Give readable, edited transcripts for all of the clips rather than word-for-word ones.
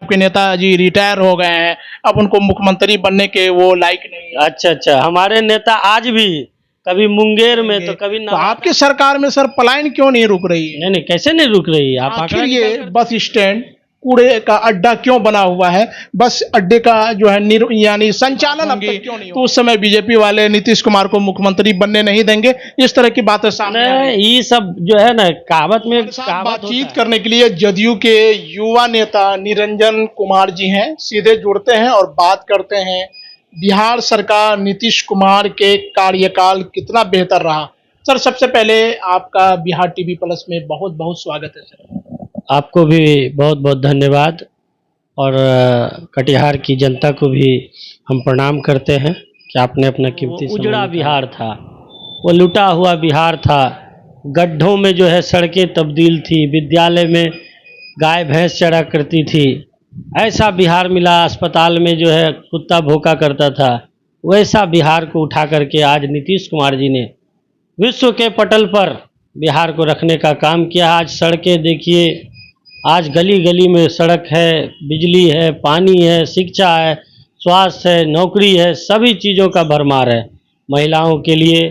आपके नेताजी रिटायर हो गए हैं, अब उनको मुख्यमंत्री बनने के वो लायक नहीं है। अच्छा अच्छा, हमारे नेता आज भी कभी मुंगेर में तो कभी तो आपकी सरकार में सर पलायन क्यों नहीं रुक रही है? नहीं कैसे नहीं रुक रही है? आप आखिर आंकड़ा ये निकाल कर बस स्टैंड कूड़े का अड्डा क्यों बना हुआ है? बस अड्डे का जो है यानी संचालन अब तक क्यों नहीं हो? तो उस समय बीजेपी वाले नीतीश कुमार को मुख्यमंत्री बनने नहीं देंगे, इस तरह की बातें सामने आ रही हैं। नहीं, ये सब जो है ना कहावत में बातचीत करने के लिए जदयू के युवा नेता निरंजन कुमार जी हैं, सीधे जुड़ते हैं और बात करते हैं बिहार सरकार नीतीश कुमार के कार्यकाल कितना बेहतर रहा। सर, सबसे पहले आपका बिहार टीवी प्लस में बहुत बहुत स्वागत है सर। आपको भी बहुत बहुत धन्यवाद और कटिहार की जनता को भी हम प्रणाम करते हैं कि आपने अपना कीमती उजड़ा बिहार था, वो लुटा हुआ बिहार था, गड्ढों में जो है सड़कें तब्दील थी, विद्यालय में गाय भैंस चरा करती थी, ऐसा बिहार मिला। अस्पताल में जो है कुत्ता भौंका करता था, वैसा बिहार को उठा करके आज नीतीश कुमार जी ने विश्व के पटल पर बिहार को रखने का काम किया। आज सड़कें देखिए, आज गली गली में सड़क है, बिजली है, पानी है, शिक्षा है, स्वास्थ्य है, नौकरी है, सभी चीज़ों का भरमार है। महिलाओं के लिए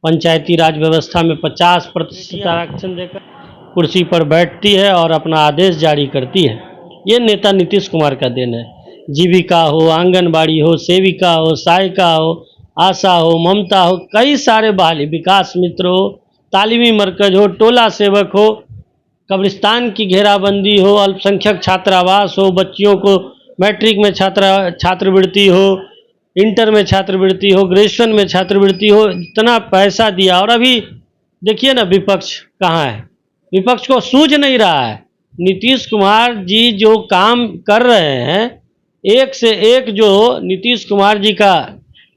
पंचायती राज व्यवस्था में 50% आरक्षण देकर कुर्सी पर बैठती है और अपना आदेश जारी करती है। ये नेता नीतीश कुमार का देन है। जीविका हो, आंगनबाड़ी हो, सेविका हो, सहायिका हो, आशा हो, ममता हो, कई सारे बहाली, विकास मित्र हो, तालीमी मरकज हो, टोला सेवक हो, कब्रिस्तान की घेराबंदी हो, अल्पसंख्यक छात्रावास हो, बच्चियों को मैट्रिक में छात्रवृत्ति हो, इंटर में छात्रवृत्ति हो, ग्रेजुएशन में छात्रवृत्ति हो, इतना पैसा दिया। और अभी देखिए ना विपक्ष कहाँ है, विपक्ष को सूझ नहीं रहा है। नीतीश कुमार जी जो काम कर रहे हैं, एक से एक जो नीतीश कुमार जी का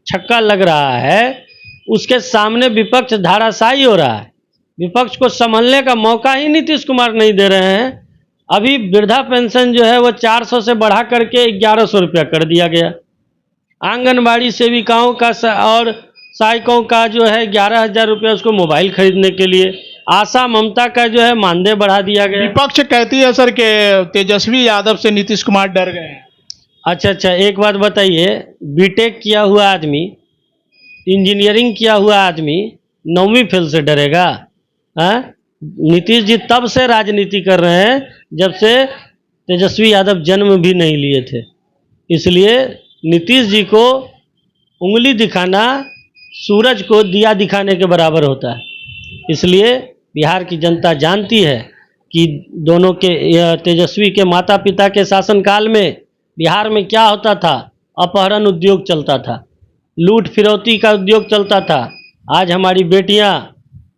छक्का लग रहा है, उसके सामने विपक्ष धाराशायी हो रहा है। विपक्ष को संभलने का मौका ही नीतीश कुमार नहीं दे रहे हैं। अभी वृद्धा पेंशन जो है वो 400 से बढ़ा करके 1100 रुपया कर दिया गया। आंगनबाड़ी सेविकाओं का और सहायकों का जो है 11,000 रुपया उसको मोबाइल खरीदने के लिए। आशा ममता का जो है मानदेय बढ़ा दिया गया। विपक्ष कहती है सर कि तेजस्वी यादव से नीतीश कुमार डर गए हैं। अच्छा, एक बात बताइए, बीटेक किया हुआ आदमी, इंजीनियरिंग किया हुआ आदमी 9वीं फेल से डरेगा? नीतीश जी तब से राजनीति कर रहे हैं जब से तेजस्वी यादव जन्म भी नहीं लिए थे। इसलिए नीतीश जी को उंगली दिखाना सूरज को दिया दिखाने के बराबर होता है। इसलिए बिहार की जनता जानती है कि दोनों के तेजस्वी के माता पिता के शासनकाल में बिहार में क्या होता था। अपहरण उद्योग चलता था, लूट फिरौती का उद्योग चलता था। आज हमारी बेटियां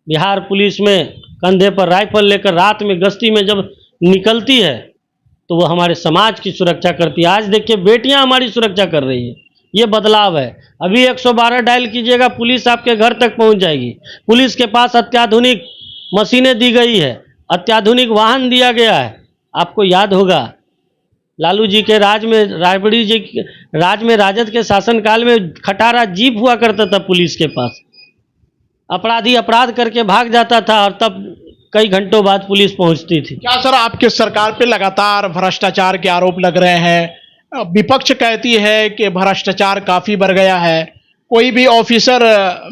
बिहार पुलिस में कंधे पर राइफल लेकर रात में गश्ती में जब निकलती है तो वो हमारे समाज की सुरक्षा करती है। आज देखिए बेटियां हमारी सुरक्षा कर रही है, ये बदलाव है। अभी 112 डायल कीजिएगा, पुलिस आपके घर तक पहुंच जाएगी। पुलिस के पास अत्याधुनिक मशीनें दी गई है, अत्याधुनिक वाहन दिया गया है। आपको याद होगा लालू जी के राज में, राबड़ी जी राज में, राजद के शासनकाल में खटारा जीप हुआ करता था पुलिस के पास। अपराधी अपराध करके भाग जाता था और तब कई घंटों बाद पुलिस पहुंचती थी। क्या सर आपके सरकार पे लगातार भ्रष्टाचार के आरोप लग रहे हैं? विपक्ष कहती है कि भ्रष्टाचार काफी बढ़ गया है, कोई भी ऑफिसर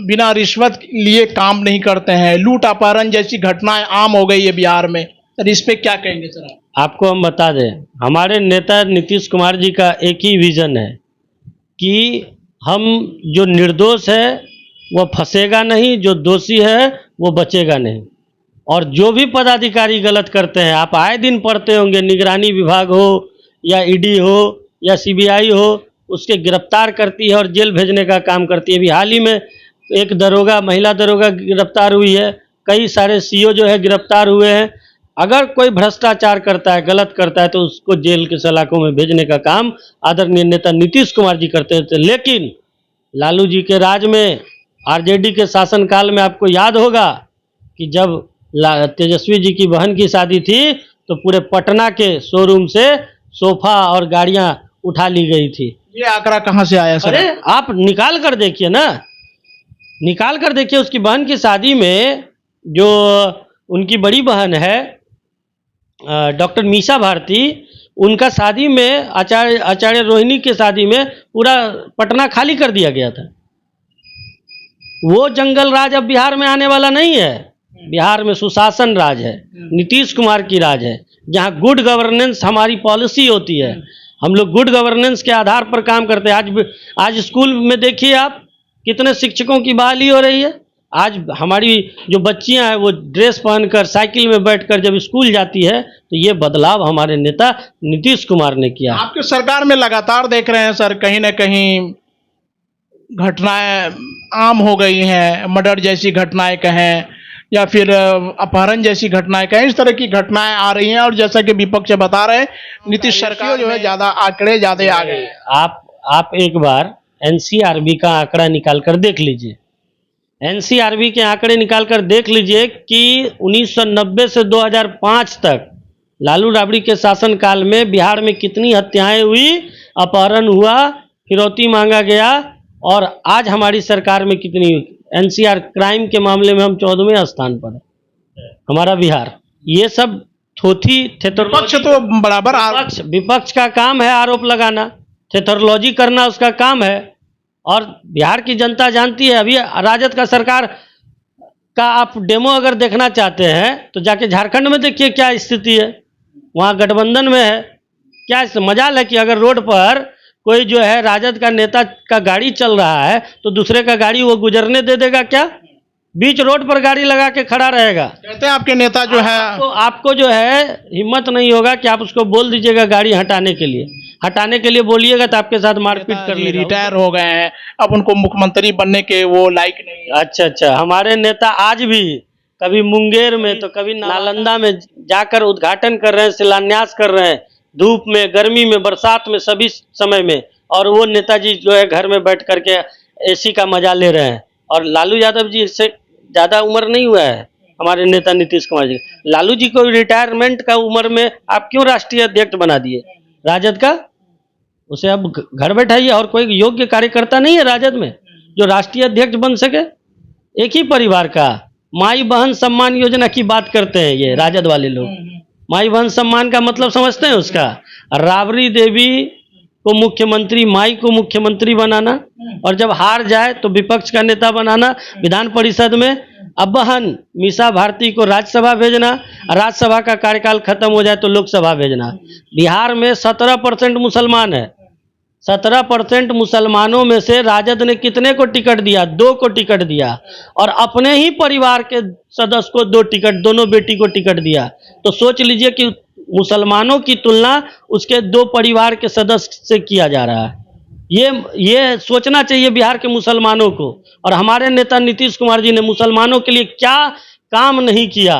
बिना रिश्वत लिए काम नहीं करते हैं, लूट अपहरण जैसी घटनाएं आम हो गई है बिहार में। सर इस पे क्या कहेंगे सर आप? आपको हम बता दें, हमारे नेता नीतीश कुमार जी का एक ही विजन है कि हम जो निर्दोष है वो फंसेगा नहीं, जो दोषी है वो बचेगा नहीं। और जो भी पदाधिकारी गलत करते हैं, आप आए दिन पढ़ते होंगे, निगरानी विभाग हो या ईडी हो या सीबीआई हो, उसके गिरफ्तार करती है और जेल भेजने का काम करती है। अभी हाल ही में एक दरोगा, महिला दरोगा गिरफ्तार हुई है, कई सारे सीओ जो है गिरफ्तार हुए हैं। अगर कोई भ्रष्टाचार करता है, गलत करता है, तो उसको जेल के सलाखों में भेजने का काम आदरणीय नेता नीतीश कुमार जी करते थे। लेकिन लालू जी के राज में, आरजेडी के शासनकाल में आपको याद होगा कि जब तेजस्वी जी की बहन की शादी थी तो पूरे पटना के शोरूम से सोफा और गाड़ियां उठा ली गई थी। ये आंकड़ा कहाँ से आया सर? अरे आप निकाल कर देखिए ना, निकाल कर देखिए। उसकी बहन की शादी में जो उनकी बड़ी बहन है डॉक्टर मीसा भारती, उनका शादी में आचार्य रोहिणी के शादी में पूरा पटना खाली कर दिया गया था। वो जंगल राज अब बिहार में आने वाला नहीं है। बिहार में सुशासन राज है, नीतीश कुमार की राज है, जहाँ गुड गवर्नेंस हमारी पॉलिसी होती है। हम लोग गुड गवर्नेंस के आधार पर काम करते हैं। आज स्कूल में देखिए आप, कितने शिक्षकों की बहाली हो रही है। आज हमारी जो बच्चियां हैं वो ड्रेस पहनकर साइकिल में बैठकर जब स्कूल जाती है, तो ये बदलाव हमारे नेता नीतीश कुमार ने किया। आपकी सरकार में लगातार देख रहे हैं सर, कहीं ना कहीं घटनाएं आम हो गई हैं, मर्डर जैसी घटनाएं कहें या फिर अपहरण जैसी घटनाएं कहें, इस तरह की घटनाएं आ रही हैं। और जैसा कि विपक्ष बता रहे हैं, नीतीश सरकार जो है ज्यादा आंकड़े ज्यादा आ गए। आप एक बार एनसीआरबी का आंकड़ा निकाल कर देख लीजिए। एनसीआरबी के आंकड़े निकाल कर देख लीजिए कि 1990 से 2005 तक लालू राबड़ी के शासनकाल में बिहार में कितनी हत्याएं हुई, अपहरण हुआ, फिरौती मांगा गया, और आज हमारी सरकार में कितनी हुई। एनसीआर क्राइम के मामले में हम 14वें स्थान पर है हमारा बिहार। ये सब थोथी विपक्ष तो बराबर विपक्ष का काम है आरोप लगाना, थेथोलॉजी करना उसका काम है। और बिहार की जनता जानती है। अभी राजद का सरकार का आप डेमो अगर देखना चाहते हैं तो जाके झारखंड में देखिए क्या स्थिति है। वहाँ गठबंधन में है। क्या मजाल है कि अगर रोड पर कोई जो है राजद का नेता का गाड़ी चल रहा है तो दूसरे का गाड़ी वो गुजरने दे देगा क्या? बीच रोड पर गाड़ी लगा के खड़ा रहेगा। कहते हैं आपके नेता जो है आपको जो है हिम्मत नहीं होगा कि आप उसको बोल दीजिएगा गाड़ी हटाने के लिए बोलिएगा तो आपके साथ मारपीट कर लेगा। रिटायर हो गए हैं, अब उनको मुख्यमंत्री बनने के वो लायक नहीं। अच्छा, हमारे नेता आज भी कभी मुंगेर में तो कभी नालंदा में जाकर उद्घाटन कर रहे हैं, शिलान्यास कर रहे हैं, धूप में, गर्मी में, बरसात में, सभी समय में। और वो नेताजी जो है घर में बैठ करके एसी का मजा ले रहे हैं। और लालू यादव जी से ज़्यादा उम्र नहीं हुआ है हमारे नेता नीतीश कुमार जी। लालू जी को रिटायरमेंट का उम्र में आप क्यों राष्ट्रीय अध्यक्ष बना दिए राजद का? उसे अब घर बैठाइए। और कोई योग्य कार्यकर्ता नहीं है राजद में जो राष्ट्रीय अध्यक्ष बन सके। एक ही परिवार का माई बहन सम्मान योजना की बात करते हैं ये राजद वाले लोग। माई बहन सम्मान का मतलब समझते हैं उसका? राबड़ी देवी को मुख्यमंत्री, माई को मुख्यमंत्री बनाना, और जब हार जाए तो विपक्ष का नेता बनाना विधान परिषद में। अब बहन मीसा भारती को राज्यसभा भेजना, राज्यसभा का कार्यकाल खत्म हो जाए तो लोकसभा भेजना। बिहार में 17% मुसलमान है। 17% मुसलमानों में से राजद ने कितने को टिकट दिया? 2 को टिकट दिया। और अपने ही परिवार के सदस्य को 2 टिकट, दोनों बेटी को टिकट दिया। तो सोच लीजिए कि मुसलमानों की तुलना उसके 2 परिवार के सदस्य से किया जा रहा है। ये सोचना चाहिए बिहार के मुसलमानों को। और हमारे नेता नीतीश कुमार जी ने मुसलमानों के लिए क्या काम नहीं किया।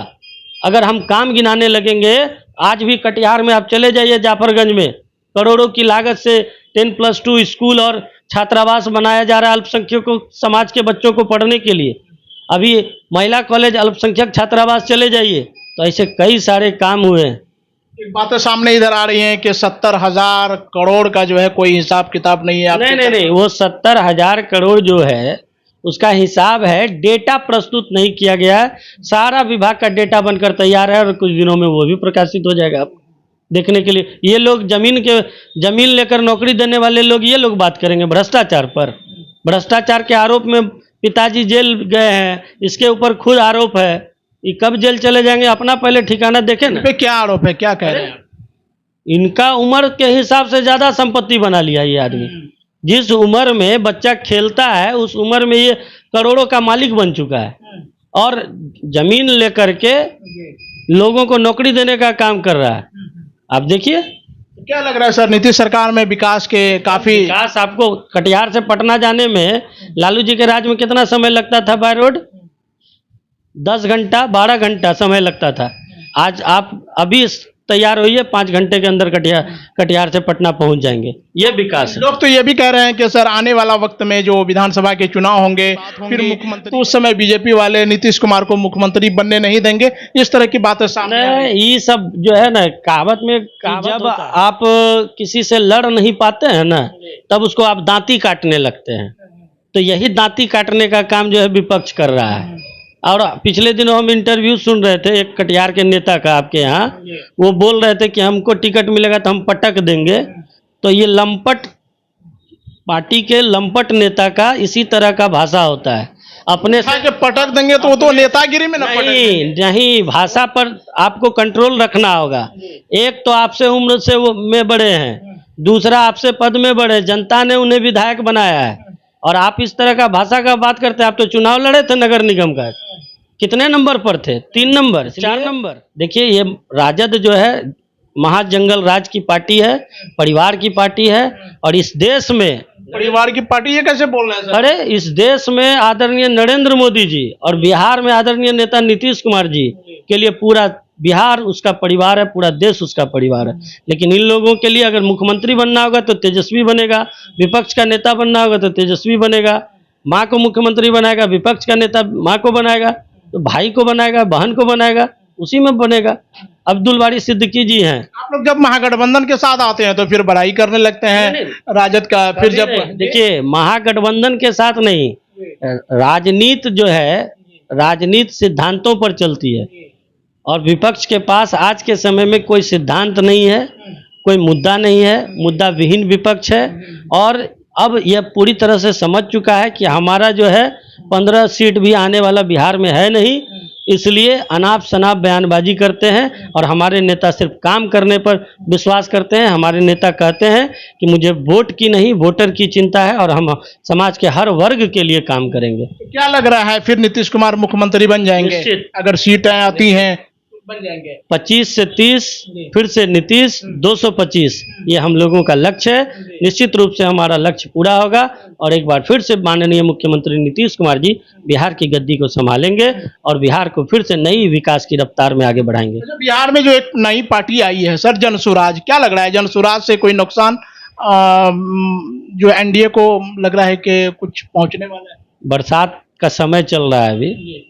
अगर हम काम गिनाने लगेंगे, आज भी कटिहार में आप चले जाइए, जाफरगंज में करोड़ों की लागत से 10+2 स्कूल और छात्रावास बनाया जा रहा है अल्पसंख्यकों समाज के बच्चों को पढ़ने के लिए। अभी महिला कॉलेज, अल्पसंख्यक छात्रावास चले जाइए तो ऐसे कई सारे काम हुए हैं। एक बातें सामने इधर आ रही हैं कि 70,000 करोड़ का जो है कोई हिसाब किताब नहीं है। नहीं, वो 70,000 करोड़ जो है उसका हिसाब है, डेटा प्रस्तुत नहीं किया गया है। सारा विभाग का डेटा बनकर तैयार है और कुछ दिनों में वो भी प्रकाशित हो जाएगा आप देखने के लिए। ये लोग जमीन लेकर नौकरी देने वाले लोग, ये लोग बात करेंगे भ्रष्टाचार पर। भ्रष्टाचार के आरोप में पिताजी जेल गए हैं, इसके ऊपर खुद आरोप है। ये कब जेल चले जाएंगे, अपना पहले ठिकाना देखें ना। पे क्या आरोप है, क्या कह रहे हैं? इनका उम्र के हिसाब से ज्यादा संपत्ति बना लिया ये आदमी। जिस उम्र में बच्चा खेलता है उस उम्र में ये करोड़ों का मालिक बन चुका है और जमीन लेकर के लोगों को नौकरी देने का काम कर रहा है। आप देखिए क्या लग रहा है सर, नीतीश सरकार में विकास के काफी विकास। आपको कटिहार से पटना जाने में लालू जी के राज में कितना समय लगता था? बाय रोड 10 घंटा 12 घंटा समय लगता था। आज आप अभी तैयार होइए, 5 घंटे के अंदर कटिहार से पटना पहुंच जाएंगे। ये विकास है। लोग तो ये भी कह रहे हैं कि सर आने वाला वक्त में जो विधानसभा के चुनाव होंगे फिर मुख्यमंत्री, उस समय बीजेपी वाले नीतीश कुमार को मुख्यमंत्री बनने नहीं देंगे, इस तरह की बातें सामने। ये सब जो है ना कहावत में, जब आप किसी से लड़ नहीं पाते हैं ना तब उसको आप दांती काटने लगते हैं। तो यही दांती काटने का काम जो है विपक्ष कर रहा है। और पिछले दिनों हम इंटरव्यू सुन रहे थे एक कटिहार के नेता का आपके यहाँ, वो बोल रहे थे कि हमको टिकट मिलेगा तो हम पटक देंगे। तो ये लंपट पार्टी के लंपट नेता का इसी तरह का भाषा होता है। अपने से के पटक देंगे तो वो तो नेतागिरी में ना नहीं, भाषा पर आपको कंट्रोल रखना होगा। एक तो आपसे उम्र से वो में बड़े हैं, दूसरा आपसे पद में बड़े, जनता ने उन्हें विधायक बनाया है, और आप इस तरह का भाषा का बात करते हैं। आप तो चुनाव लड़े थे नगर निगम का, कितने नंबर पर थे? 3 नंबर, 4 नंबर। देखिए, ये राजद जो है महाजंगल राज की पार्टी है, परिवार की पार्टी है, और इस देश में परिवार की पार्टी ये कैसे बोल रहे हैं सर? अरे इस देश में आदरणीय नरेंद्र मोदी जी और बिहार में आदरणीय नेता नीतीश कुमार जी के लिए पूरा बिहार उसका परिवार है, पूरा देश उसका परिवार है। लेकिन इन लोगों के लिए अगर मुख्यमंत्री बनना होगा तो तेजस्वी बनेगा, विपक्ष का नेता बनना होगा तो तेजस्वी बनेगा, माँ को मुख्यमंत्री बनाएगा, विपक्ष का नेता माँ को बनाएगा, तो भाई को बनाएगा, बहन को बनाएगा, उसी में बनेगा। अब्दुल बारी सिद्दीकी जी हैं। आप लोग जब महागठबंधन के साथ आते हैं तो फिर बड़ाई करने लगते हैं राजद का। फिर जब देखिए, महागठबंधन के साथ नहीं, राजनीति जो है राजनीति सिद्धांतों पर चलती है, और विपक्ष के पास आज के समय में कोई सिद्धांत नहीं है, कोई मुद्दा नहीं है, मुद्दा विहीन विपक्ष है। और अब यह पूरी तरह से समझ चुका है कि हमारा जो है 15 सीट भी आने वाला बिहार में है नहीं, इसलिए अनाप शनाप बयानबाजी करते हैं। और हमारे नेता सिर्फ काम करने पर विश्वास करते हैं। हमारे नेता कहते हैं कि मुझे वोट की नहीं, वोटर की चिंता है, और हम समाज के हर वर्ग के लिए काम करेंगे। क्या लग रहा है, फिर नीतीश कुमार मुख्यमंत्री बन जाएंगे? अगर सीटें आती हैं बन जाएंगे। 25 से 30, फिर से नीतीश 225, ये हम लोगों का लक्ष्य है। निश्चित रूप से हमारा लक्ष्य पूरा होगा, और एक बार फिर से माननीय मुख्यमंत्री नीतीश कुमार जी बिहार की गद्दी को संभालेंगे, और बिहार को फिर से नई विकास की रफ्तार में आगे बढ़ाएंगे। बिहार में जो एक नई पार्टी आई है सर, जनसुराज, क्या लग रहा है जनसुराज से कोई नुकसान जो एनडीए को लग रहा है कि कुछ पहुंचने वाला है? बरसात का समय चल रहा है अभी,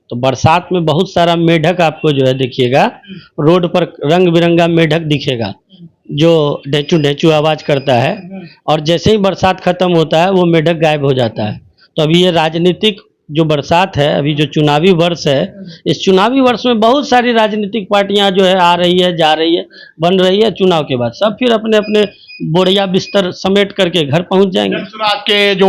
तो बरसात में बहुत सारा मेढक आपको जो है देखिएगा, रोड पर रंग बिरंगा मेढक दिखेगा जो ढेचू ढेचू आवाज करता है, और जैसे ही बरसात खत्म होता है वो मेढक गायब हो जाता है। तो अभी ये राजनीतिक जो बरसात है, अभी जो चुनावी वर्ष है, इस चुनावी वर्ष में बहुत सारी राजनीतिक पार्टियां जो है आ रही है, जा रही है, बन रही है। चुनाव के बाद सब फिर अपने अपने बोरिया बिस्तर समेट करके घर पहुंच जाएंगे। जनसुराज के जो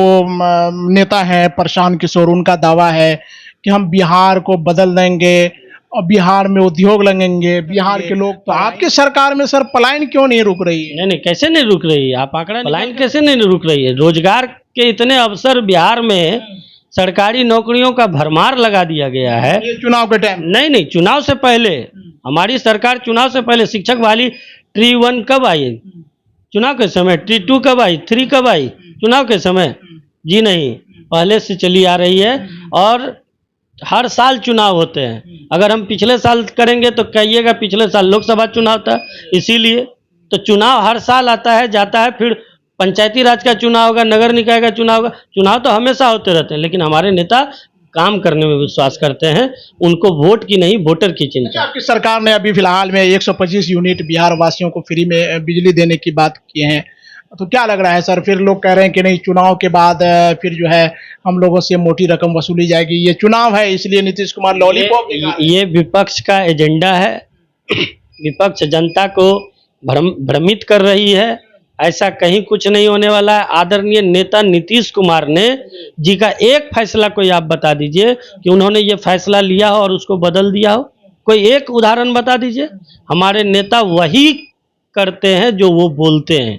नेता हैं प्रशांत किशोर, उनका दावा है कि हम बिहार को बदल देंगे और बिहार में उद्योग लगेंगे, बिहार के लोग। तो आपकी सरकार में सर पलायन क्यों नहीं रुक रही है? नहीं, कैसे नहीं रुक रही है? आप आंकड़ा, पलायन कैसे नहीं रुक रही है? रोजगार के इतने अवसर बिहार में, सरकारी नौकरियों का भरमार लगा दिया गया है। ये चुनाव के टाइम? नहीं, चुनाव से पहले हमारी सरकार, चुनाव से पहले शिक्षक बहाली ट्री 1 कब आई? चुनाव के समय। ट्री 2 कब आई? 3 कब आई? चुनाव के समय? जी नहीं, पहले से चली आ रही है, और हर साल चुनाव होते हैं। अगर हम पिछले साल करेंगे तो कहिएगा पिछले साल लोकसभा चुनाव था, इसीलिए तो चुनाव हर साल आता है जाता है। फिर पंचायती राज का चुनाव होगा, नगर निकाय का चुनाव होगा, चुनाव तो हमेशा होते रहते हैं। लेकिन हमारे नेता काम करने में विश्वास करते हैं, उनको वोट की नहीं, वोटर की चिंता। आपकी सरकार ने अभी फिलहाल में 125 यूनिट बिहार वासियों को फ्री में बिजली देने की बात की है, तो क्या लग रहा है सर? फिर लोग कह रहे हैं कि नहीं, चुनाव के बाद फिर जो है हम लोगों से मोटी रकम वसूली जाएगी, ये चुनाव है इसलिए नीतीश कुमार लॉलीपॉप। ये विपक्ष का एजेंडा है। विपक्ष जनता को भ्रमित कर रही है। ऐसा कहीं कुछ नहीं होने वाला है। आदरणीय नेता नीतीश कुमार ने जी का एक फैसला कोई आप बता दीजिए कि उन्होंने ये फैसला लिया हो और उसको बदल दिया हो। कोई एक उदाहरण बता दीजिए। हमारे नेता वही करते हैं जो वो बोलते हैं,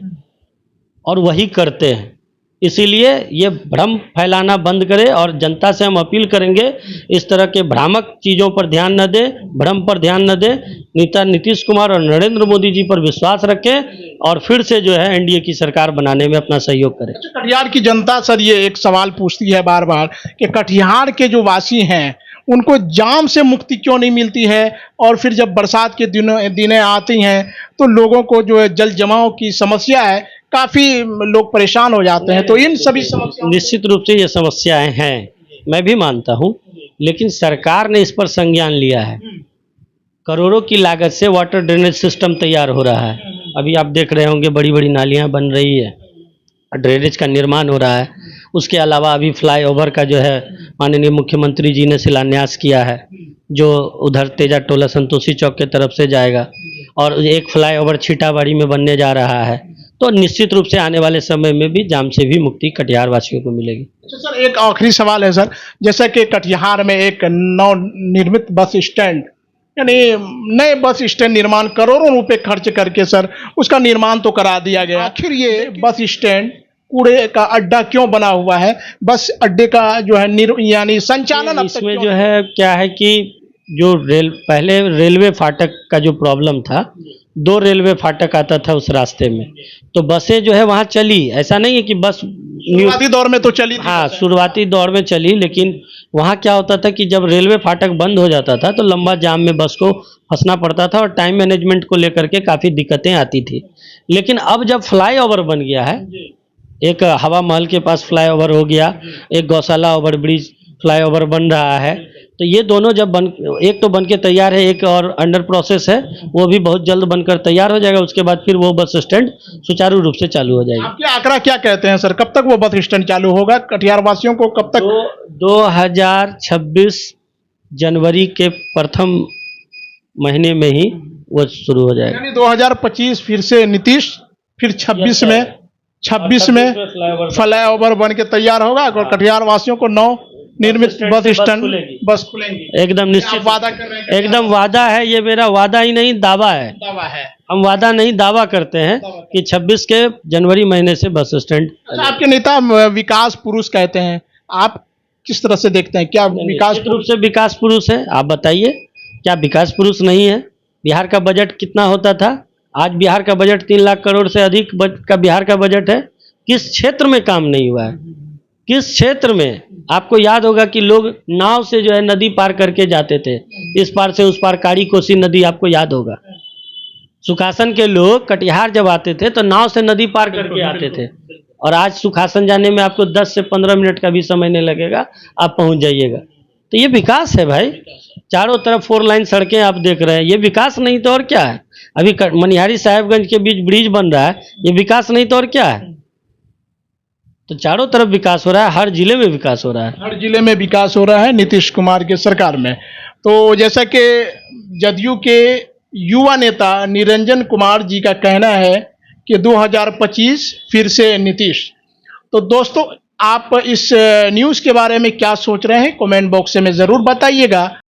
और वही करते हैं। इसीलिए ये भ्रम फैलाना बंद करें, और जनता से हम अपील करेंगे इस तरह के भ्रामक चीज़ों पर ध्यान न दें, भ्रम पर ध्यान न दें। नेता नीतीश कुमार और नरेंद्र मोदी जी पर विश्वास रखें, और फिर से जो है एनडीए की सरकार बनाने में अपना सहयोग करें। कटिहार की जनता सर ये एक सवाल पूछती है बार बार कि कटिहार के जो वासी हैं उनको जाम से मुक्ति क्यों नहीं मिलती है, और फिर जब बरसात के दिनें आती हैं तो लोगों को जो है जल जमाव की समस्या है, काफी लोग परेशान हो जाते हैं। तो इन सभी समस्याओं, निश्चित रूप से ये समस्याएं हैं, मैं भी मानता हूं, लेकिन सरकार ने इस पर संज्ञान लिया है। करोड़ों की लागत से वाटर ड्रेनेज सिस्टम तैयार हो रहा है। अभी आप देख रहे होंगे बड़ी बड़ी नालियां बन रही है, ड्रेनेज का निर्माण हो रहा है। उसके अलावा अभी फ्लाईओवर का जो है माननीय मुख्यमंत्री जी ने शिलान्यास किया है, जो उधर तेजा टोला संतोषी चौक के तरफ से जाएगा, और एक फ्लाईओवर छिटाबाड़ी में बनने जा रहा है। तो निश्चित रूप से आने वाले समय में भी जाम से भी मुक्ति कटिहार वासियों को मिलेगी। अच्छा सर, एक आखिरी सवाल है सर, जैसा कि कटिहार में एक नवनिर्मित बस स्टैंड, यानी नए बस स्टैंड निर्माण करोड़ों रुपए खर्च करके सर उसका निर्माण तो करा दिया गया, आखिर ये बस स्टैंड कूड़े का अड्डा क्यों बना हुआ है? बस अड्डे का जो है यानी संचालन अब तक इसमें क्यों जो है क्या है कि जो पहले रेलवे फाटक का जो प्रॉब्लम था, 2 रेलवे फाटक आता था उस रास्ते में, तो बसें जो है वहाँ चली, ऐसा नहीं है कि बस शुरुआती दौर में तो चली थी हाँ बसें। शुरुआती दौर में चली, लेकिन वहाँ क्या होता था कि जब रेलवे फाटक बंद हो जाता था तो लंबा जाम में बस को फंसना पड़ता था और टाइम मैनेजमेंट को लेकर के काफ़ी दिक्कतें आती थी। लेकिन अब जब फ्लाईओवर बन गया है, एक हवा महल के पास फ्लाईओवर हो गया, एक गौशाला ओवर ब्रिज फ्लाईओवर बन रहा है, तो ये दोनों जब एक तो बन के तैयार है, एक और अंडर प्रोसेस है, वो भी बहुत जल्द बनकर तैयार हो जाएगा। उसके बाद फिर वो बस स्टैंड सुचारू रूप से चालू हो जाएगी। आपके आंकड़ा क्या कहते हैं सर, कब तक वो बस स्टैंड चालू होगा? कटिहार वासियों को कब तक? 2026 जनवरी के प्रथम महीने में ही वो शुरू हो जाएगा। यानी 2025 फिर से नीतीश, फिर 26 में फ्लाईओवर बन के तैयार होगा और कटिहार वासियों को नव निर्मित बस स्टैंड बस खुलेंगी। एकदम निश्चित, वादा कर रहे हैं? एकदम वादा है, ये मेरा वादा ही नहीं दावा है। दावा है। हम वादा नहीं दावा करते हैं कि 26 के जनवरी महीने से बस स्टैंड। अच्छा, आपके नेता विकास पुरुष कहते हैं, आप किस तरह से देखते हैं? क्या विकास निश्चित रूप से विकास पुरुष है। आप बताइए, क्या विकास पुरुष नहीं है? बिहार का बजट कितना होता था? आज बिहार का बजट 3 लाख करोड़ से अधिक का बिहार का बजट है। किस क्षेत्र में काम नहीं हुआ है? किस क्षेत्र में? आपको याद होगा कि लोग नाव से जो है नदी पार करके जाते थे, इस पार से उस पार, काड़ी कोसी नदी, आपको याद होगा। सुखासन के लोग कटिहार जब आते थे तो नाव से नदी पार करके आते थे, और आज सुखासन जाने में आपको 10 से 15 मिनट का भी समय नहीं लगेगा, आप पहुंच जाइएगा। तो ये विकास है भाई। चारों तरफ 4 लाइन सड़कें आप देख रहे हैं, ये विकास नहीं तो और क्या है? अभी मनिहारी साहेबगंज के बीच ब्रिज बन रहा है, ये विकास नहीं तो और क्या है? तो चारों तरफ विकास हो रहा है, हर जिले में विकास हो रहा है। हर जिले में विकास हो रहा है नीतीश कुमार के सरकार में। तो जैसा कि जदयू के युवा नेता निरंजन कुमार जी का कहना है कि 2025 फिर से नीतीश। तो दोस्तों, आप इस न्यूज़ के बारे में क्या सोच रहे हैं, कमेंट बॉक्स में ज़रूर बताइएगा।